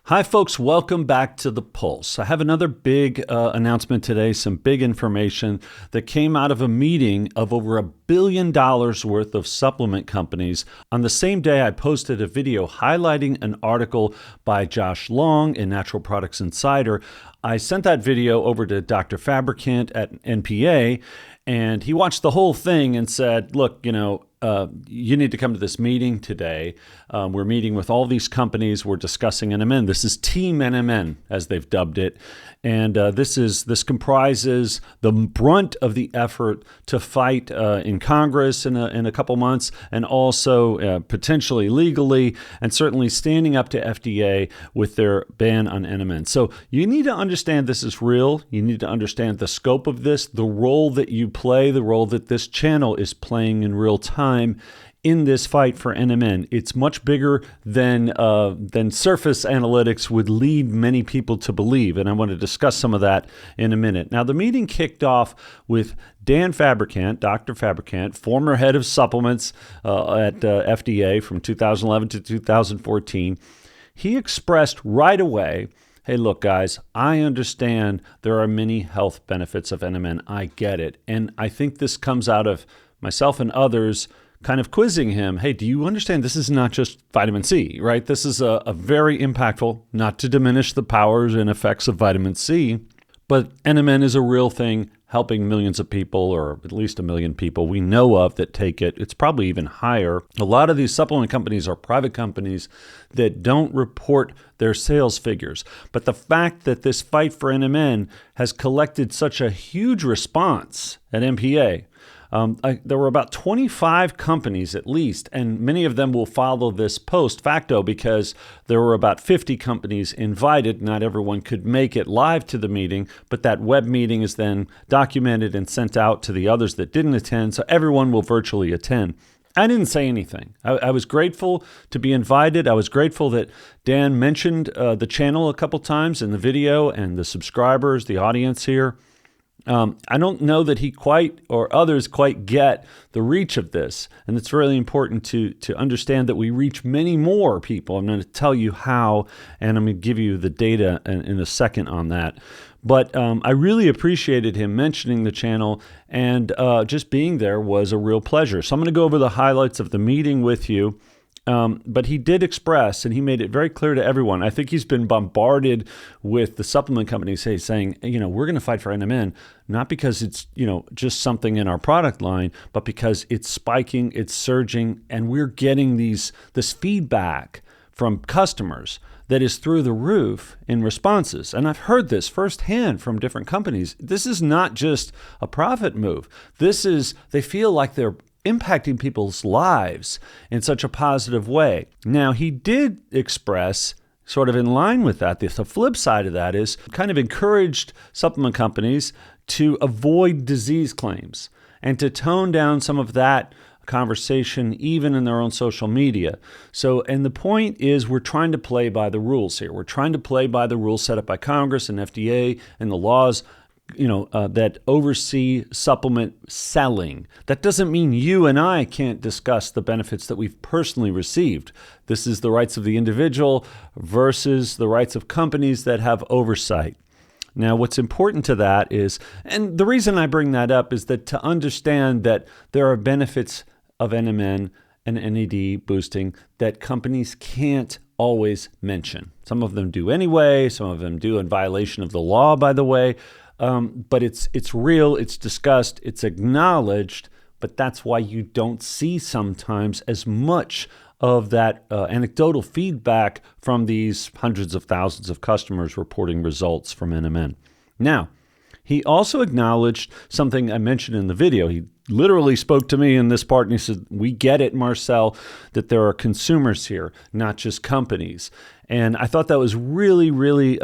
Hi, folks. Welcome back to The Pulse. I have another big announcement today, some big information that came out of a meeting of over $1 billion worth of supplement companies. On the same day, I posted a video highlighting an article by Josh Long in Natural Products Insider. I sent that video over to Dr. Fabricant at NPA, and he watched the whole thing and said, look, you need to come to this meeting today. We're meeting with all these companies. We're discussing NMN. This is Team NMN, as they've dubbed it. And this comprises the brunt of the effort to fight in Congress in a couple months, and also potentially legally, and certainly standing up to FDA with their ban on NMN. So you need to understand this is real. You need to understand the scope of this, the role that you play, the role that this channel is playing in real time in this fight for NMN. It's much bigger than surface analytics would lead many people to believe, and I want to discuss some of that in a minute. Now, the meeting kicked off with Dan Fabricant, Dr. Fabricant, former head of supplements at FDA from 2011 to 2014. He expressed right away, hey, look, guys, I understand there are many health benefits of NMN. I get it. And I think this comes out of myself and others kind of quizzing him, hey, do you understand this is not just vitamin C, right? This is a very impactful, not to diminish the powers and effects of vitamin C, but NMN is a real thing helping millions of people, or at least 1 million people we know of that take it. It's probably even higher. A lot of these supplement companies are private companies that don't report their sales figures. But the fact that this fight for NMN has collected such a huge response at NPA, there were about 25 companies at least, and many of them will follow this post facto because there were about 50 companies invited. Not everyone could make it live to the meeting, but that web meeting is then documented and sent out to the others that didn't attend, so everyone will virtually attend. I didn't say anything. I was grateful to be invited. I was grateful that Dan mentioned the channel a couple times in the video and the subscribers, the audience here. I don't know that he quite, or others quite, get the reach of this. And it's really important to understand that we reach many more people. I'm going to tell you how, and I'm going to give you the data in a second on that. But I really appreciated him mentioning the channel, and just being there was a real pleasure. So I'm going to go over the highlights of the meeting with you. But he did express, and he made it very clear to everyone. I think he's been bombarded with the supplement companies saying, we're going to fight for NMN, not because it's, just something in our product line, but because it's spiking, it's surging, and we're getting this feedback from customers that is through the roof in responses. And I've heard this firsthand from different companies. This is not just a profit move. They feel like they're impacting people's lives in such a positive way. Now, he did express, sort of in line with that, the flip side of that is kind of encouraged supplement companies to avoid disease claims and to tone down some of that conversation even in their own social media. So, and the point is we're trying to play by the rules here. We're trying to play by the rules set up by Congress and FDA and the laws that oversee supplement selling. That doesn't mean you and I can't discuss the benefits that we've personally received. This is the rights of the individual versus the rights of companies that have oversight. Now, what's important to that is, and the reason I bring that up is that to understand that there are benefits of NMN and NAD boosting that companies can't always mention. Some of them do anyway, some of them do in violation of the law, by the way. But it's real, it's discussed, it's acknowledged, but that's why you don't see sometimes as much of that anecdotal feedback from these hundreds of thousands of customers reporting results from NMN. Now, he also acknowledged something I mentioned in the video. He literally spoke to me in this part, and he said, we get it, Marcel, that there are consumers here, not just companies. And I thought that was really, really...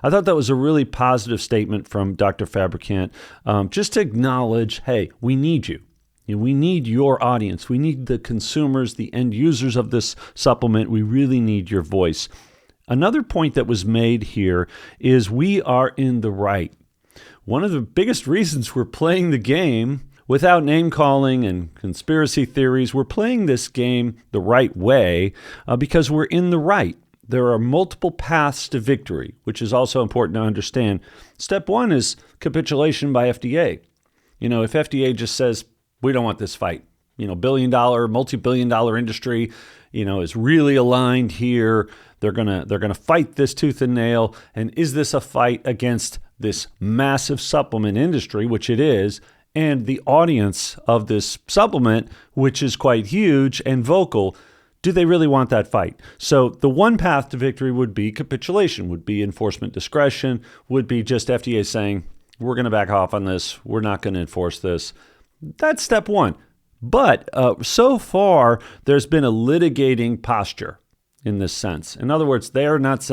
I thought that was a really positive statement from Dr. Fabricant, just to acknowledge, hey, we need you. We need your audience. We need the consumers, the end users of this supplement. We really need your voice. Another point that was made here is we are in the right. One of the biggest reasons we're playing the game without name calling and conspiracy theories, we're playing this game the right way because we're in the right. there are multiple paths to victory, which is also important to understand. Step one is capitulation by FDA. If FDA just says, we don't want this fight, billion-dollar, multi-billion-dollar industry, is really aligned here. They're gonna fight this tooth and nail. And is this a fight against this massive supplement industry, which it is, and the audience of this supplement, which is quite huge and vocal? Do they really want that fight? So the one path to victory would be capitulation, would be enforcement discretion, would be just FDA saying, we're going to back off on this. We're not going to enforce this. That's step one. But so far, there's been a litigating posture in this sense. In other words, they're not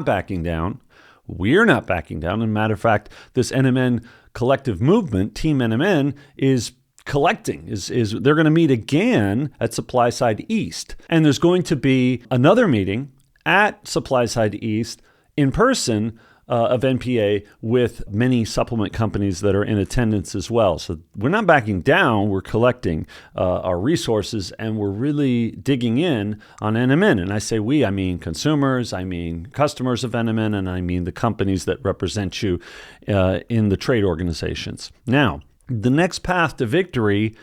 backing down. We're not backing down. As a matter of fact, this NMN collective movement, Team NMN, is collecting. They're going to meet again at Supply Side East. And there's going to be another meeting at Supply Side East in person of NPA with many supplement companies that are in attendance as well. So we're not backing down, we're collecting our resources, and we're really digging in on NMN. And I say we, I mean consumers, I mean customers of NMN, and I mean the companies that represent you in the trade organizations. Now, the next path to victory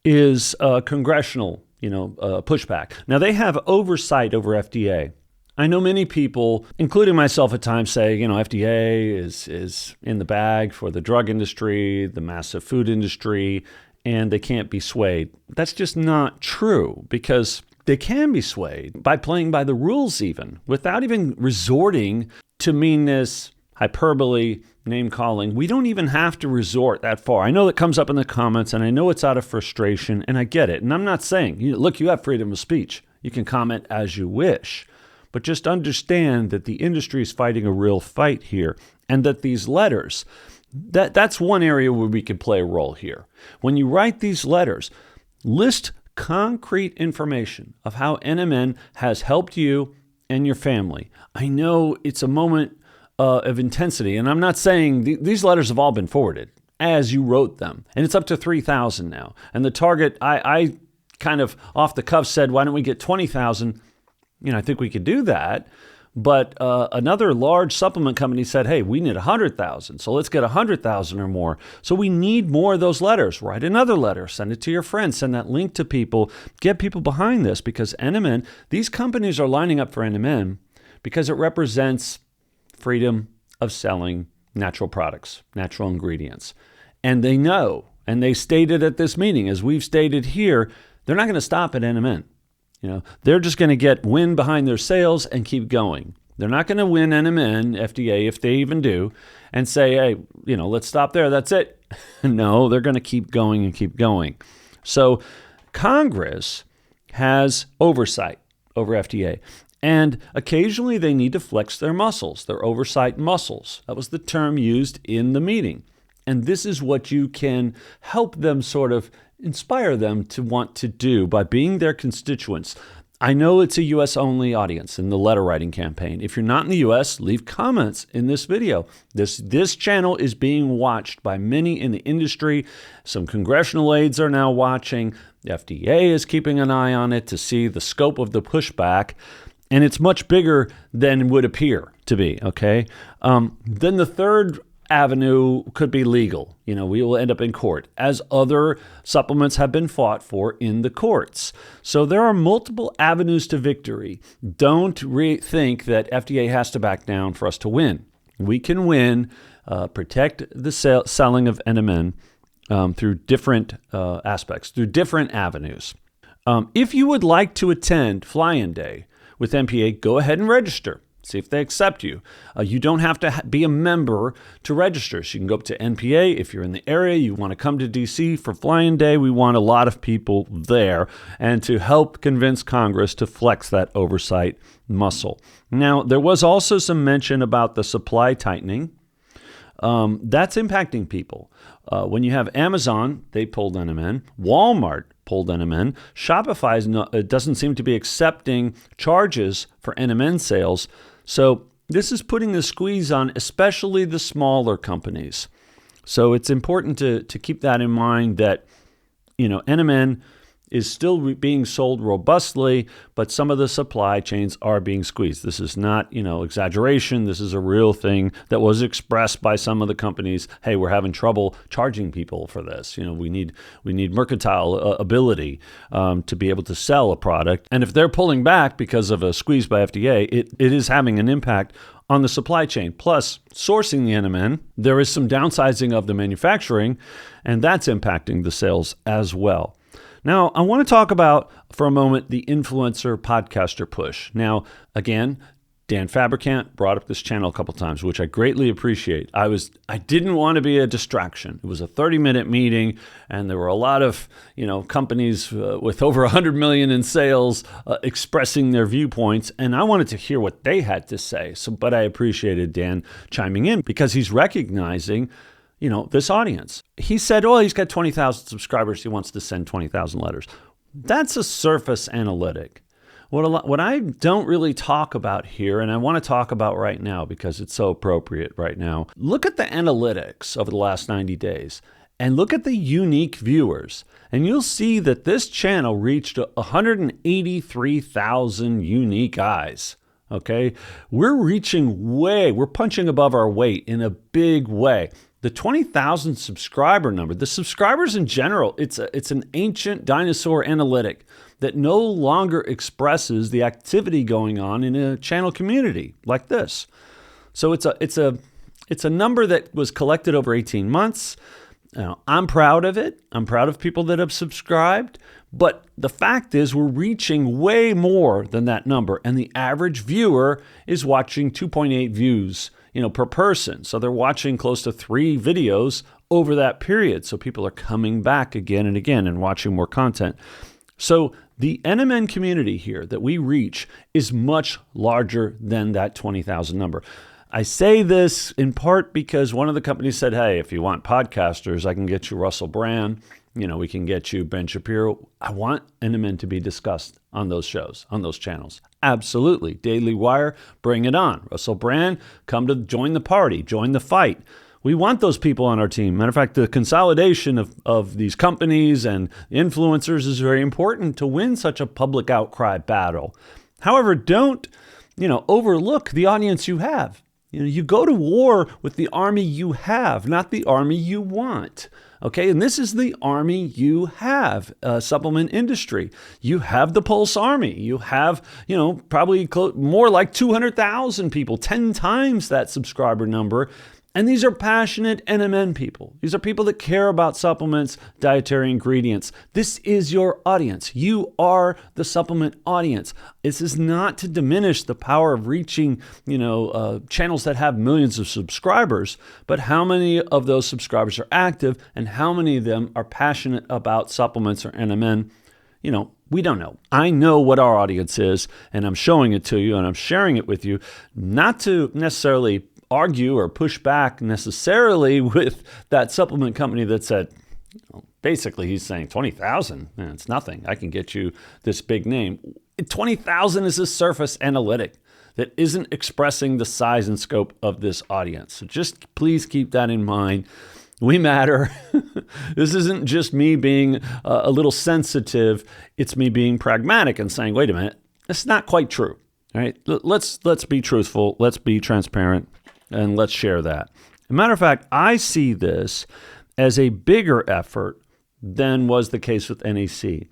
is congressional pushback. Now, they have oversight over FDA. I know many people, including myself at times, say, FDA is in the bag for the drug industry, the massive food industry, and they can't be swayed. That's just not true, because they can be swayed by playing by the rules even, without even resorting to meanness, hyperbole, name-calling. We don't even have to resort that far. I know it comes up in the comments, and I know it's out of frustration, and I get it. And I'm not saying, look, you have freedom of speech. You can comment as you wish. But just understand that the industry is fighting a real fight here, and that these letters, that's one area where we could play a role here. When you write these letters, list concrete information of how NMN has helped you and your family. I know it's a moment of intensity, and I'm not saying these letters have all been forwarded as you wrote them, and it's up to 3,000 now. And the target, I kind of off the cuff said, why don't we get 20,000? I think we could do that. But another large supplement company said, hey, we need 100,000. So let's get 100,000 or more. So we need more of those letters. Write another letter. Send it to your friends. Send that link to people. Get people behind this, because NMN, these companies are lining up for NMN because it represents freedom of selling natural products, natural ingredients. And they know, and they stated at this meeting, as we've stated here, they're not going to stop at NMN. They're just going to get wind behind their sails and keep going. They're not going to win NMN, FDA, if they even do, and say, hey, let's stop there. That's it. No, they're going to keep going and keep going. So Congress has oversight over FDA. And occasionally they need to flex their muscles, their oversight muscles. That was the term used in the meeting. And this is what you can help them sort of inspire them to want to do by being their constituents. I know it's a U.S.-only audience in the letter writing campaign. If you're not in the U.S., leave comments in this video. This channel is being watched by many in the industry. Some congressional aides are now watching. The FDA is keeping an eye on it to see the scope of the pushback. And it's much bigger than would appear to be, okay? Then the third avenue could be legal. We will end up in court, as other supplements have been fought for in the courts. So there are multiple avenues to victory. Don't think that FDA has to back down for us to win. We can win, protect the selling of NMN through different aspects, through different avenues. If you would like to attend Fly-In Day with NPA, go ahead and register. See if they accept you. You don't have to be a member to register. So you can go up to NPA. If you're in the area, you want to come to D.C. for Fly-In Day, we want a lot of people there, and to help convince Congress to flex that oversight muscle. Now, there was also some mention about the supply tightening. That's impacting people. When you have Amazon, they pulled NMN. Walmart pulled NMN. Shopify doesn't seem to be accepting charges for NMN sales. So this is putting the squeeze on especially the smaller companies. So it's important to keep that in mind, that NMN is still being sold robustly, but some of the supply chains are being squeezed. This is not, exaggeration. This is a real thing that was expressed by some of the companies. Hey, we're having trouble charging people for this. We need mercantile ability to be able to sell a product. And if they're pulling back because of a squeeze by FDA, it is having an impact on the supply chain. Plus, sourcing the NMN, there is some downsizing of the manufacturing, and that's impacting the sales as well. Now, I want to talk about, for a moment, the influencer podcaster push. Now, again, Dan Fabricant brought up this channel a couple times, which I greatly appreciate. I didn't want to be a distraction. It was a 30-minute meeting, and there were a lot of, companies with over 100 million in sales expressing their viewpoints, and I wanted to hear what they had to say. But I appreciated Dan chiming in because he's recognizing this audience. He said, he's got 20,000 subscribers. He wants to send 20,000 letters. That's a surface analytic. What I don't really talk about here, and I want to talk about right now because it's so appropriate right now, look at the analytics over the last 90 days and look at the unique viewers. And you'll see that this channel reached 183,000 unique eyes. Okay? We're punching above our weight in a big way. The 20,000 subscriber number, the subscribers in general, it's an ancient dinosaur analytic that no longer expresses the activity going on in a channel community like this. So it's a number that was collected over 18 months. I'm proud of it. I'm proud of people that have subscribed. But the fact is we're reaching way more than that number. And the average viewer is watching 2.8 views per person. So they're watching close to 3 videos over that period. So people are coming back again and again and watching more content. So the NMN community here that we reach is much larger than that 20,000 number. I say this in part because one of the companies said, hey, if you want podcasters, I can get you Russell Brand. We can get you Ben Shapiro. I want NMN to be discussed on those shows, on those channels. Absolutely. Daily Wire, bring it on. Russell Brand, come to join the party, join the fight. We want those people on our team. Matter of fact, the consolidation of these companies and influencers is very important to win such a public outcry battle. However, don't, overlook the audience you have. You go to war with the army you have, not the army you want. Okay, and this is the army you have, supplement industry. You have the Pulse Army. You have, probably more like 200,000 people, 10 times that subscriber number. And these are passionate NMN people. These are people that care about supplements, dietary ingredients. This is your audience. You are the supplement audience. This is not to diminish the power of reaching, channels that have millions of subscribers, but how many of those subscribers are active and how many of them are passionate about supplements or NMN? We don't know. I know what our audience is, and I'm showing it to you, and I'm sharing it with you, not to necessarily argue or push back necessarily with that supplement company that said, basically he's saying 20,000, it's nothing. I can get you this big name. 20,000 is a surface analytic that isn't expressing the size and scope of this audience. So just please keep that in mind. We matter. This isn't just me being a little sensitive. It's me being pragmatic and saying, wait a minute, it's not quite true. All right, let's be truthful. Let's be transparent. And let's share that. As a matter of fact, I see this as a bigger effort than was the case with NAC.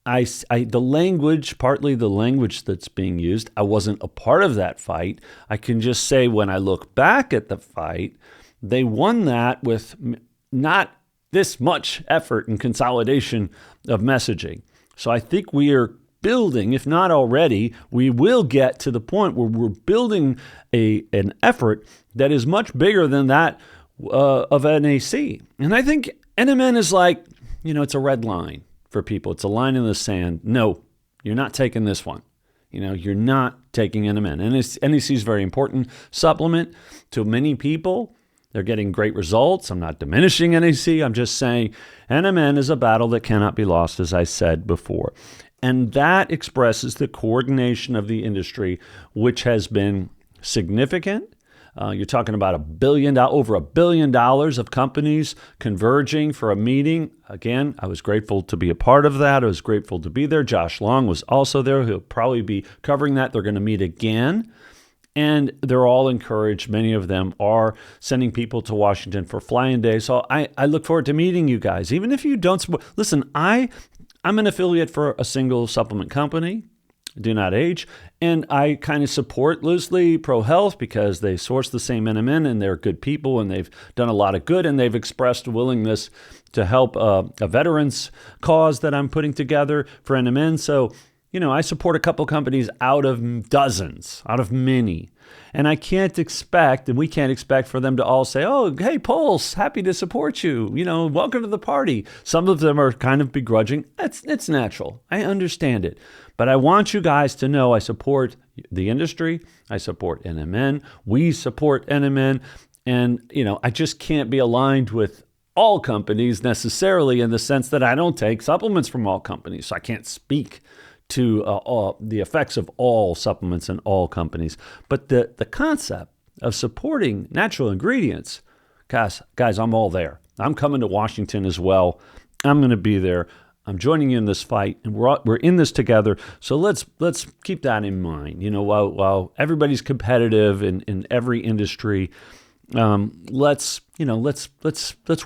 The language, partly the language that's being used, I wasn't a part of that fight. I can just say when I look back at the fight, they won that with not this much effort and consolidation of messaging. So I think we are building, if not already, we will get to the point where we're building an effort that is much bigger than that of NAC. And I think NMN is like, it's a red line for people. It's a line in the sand. No, you're not taking this one. You're not taking NMN. NAC is a very important supplement to many people. They're getting great results. I'm not diminishing NAC. I'm just saying NMN is a battle that cannot be lost, as I said before. And that expresses the coordination of the industry, which has been significant, You're talking about over $1 billion of companies converging for a meeting. Again, I was grateful to be a part of that. I was grateful to be there. Josh Long was also there. He'll probably be covering that. They're going to meet again. And they're all encouraged. Many of them are sending people to Washington for Fly-In Day. So I look forward to meeting you guys. Even if you don't support, listen, I'm an affiliate for a single supplement company, Do Not Age, and I kind of support loosely ProHealth because they source the same NMN and they're good people and they've done a lot of good and they've expressed willingness to help a veterans cause that I'm putting together for NMN. So I support a couple companies out of dozens, out of many. And I can't expect, and we can't expect for them to all say, oh, hey, Pulse, happy to support you. Welcome to the party. Some of them are kind of begrudging. It's natural. I understand it. But I want you guys to know I support the industry. I support NMN. We support NMN. And, I just can't be aligned with all companies necessarily in the sense that I don't take supplements from all companies. So I can't speak to the effects of all supplements and all companies. But the concept of supporting natural ingredients, guys, I'm all there. I'm coming to Washington as well. I'm going to be there. I'm joining you in this fight, and we're in this together. So let's keep that in mind. While everybody's competitive in every industry, let's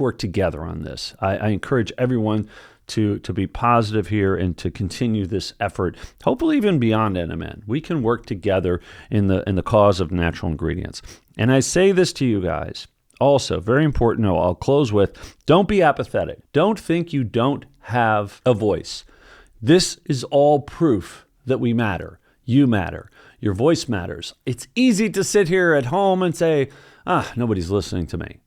work together on this. I encourage everyone to be positive here and to continue this effort, hopefully even beyond NMN. We can work together in the cause of natural ingredients. And I say this to you guys, also very important. I'll close with, don't be apathetic. Don't think you don't have a voice. This is all proof that we matter. You matter. Your voice matters. It's easy to sit here at home and say, nobody's listening to me.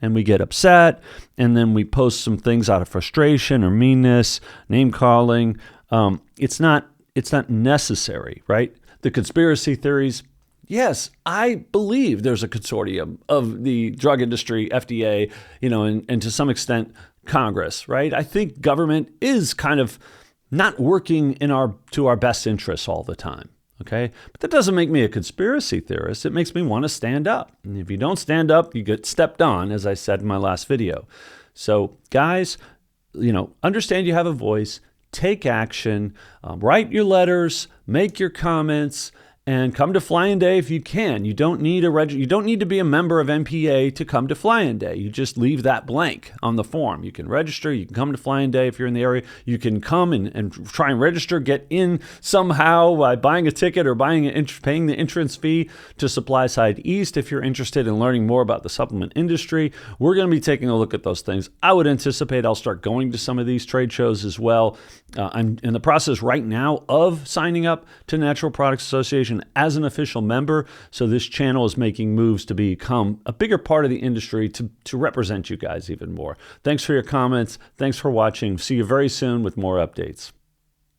And we get upset, and then we post some things out of frustration or meanness, name calling. It's not necessary, right? The conspiracy theories. Yes, I believe there's a consortium of the drug industry, FDA, and to some extent Congress, right? I think government is kind of not working to our best interests all the time. Okay, but that doesn't make me a conspiracy theorist. It makes me want to stand up. And if you don't stand up, you get stepped on, as I said in my last video. So guys, understand you have a voice, take action, write your letters, make your comments, and come to Fly-In Day if you can. You don't need to be a member of NPA to come to Fly-In Day. You just leave that blank on the form. You can register. You can come to Fly-In Day if you're in the area. You can come and try and register, get in somehow by buying a ticket or paying the entrance fee to Supply Side East if you're interested in learning more about the supplement industry. We're going to be taking a look at those things. I would anticipate I'll start going to some of these trade shows as well. I'm in the process right now of signing up to Natural Products Association as an official member. So this channel is making moves to become a bigger part of the industry to represent you guys even more. Thanks for your comments. Thanks for watching. See you very soon with more updates.